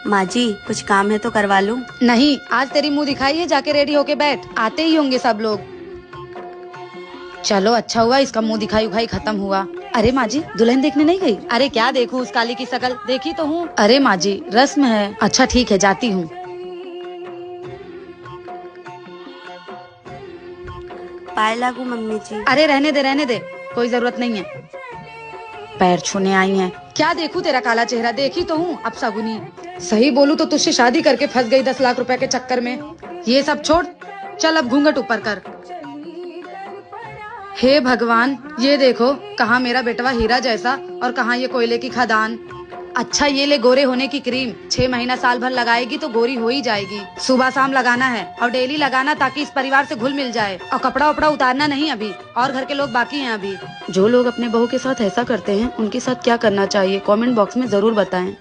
माँ जी कुछ काम है तो करवा लूं? नहीं, आज तेरी मुंह दिखाई है, जाके रेडी होके बैठ, आते ही होंगे सब लोग। चलो अच्छा हुआ इसका मुंह दिखाई उखाई खत्म हुआ। अरे माँ जी दुल्हन देखने नहीं गई? अरे क्या देखूं उस काली की शकल, देखी तो हूँ। अरे माँ जी रस्म है। अच्छा ठीक है जाती हूँ। पाए लागू मम्मी जी। अरे रहने दे, कोई जरूरत नहीं है। पैर छूने आई हैं। क्या देखूं तेरा काला चेहरा, देखी तो हूँ अब सगुनी। सही बोलूं तो तुझसे शादी करके फंस गई 10 लाख रुपए के चक्कर में। ये सब छोड़, चल अब घूंघट ऊपर कर। हे भगवान, ये देखो कहाँ मेरा बेटवा हीरा जैसा और कहाँ ये कोयले की खदान। अच्छा ये ले गोरे होने की क्रीम, 6 महीना साल भर लगाएगी तो गोरी हो ही जाएगी। सुबह शाम लगाना है और डेली लगाना ताकि इस परिवार से घुल मिल जाए। और कपड़ा उपड़ा उतारना नहीं अभी, और घर के लोग बाकी हैं अभी। जो लोग अपने बहू के साथ ऐसा करते हैं उनके साथ क्या करना चाहिए कमेंट बॉक्स में जरूर बताएं।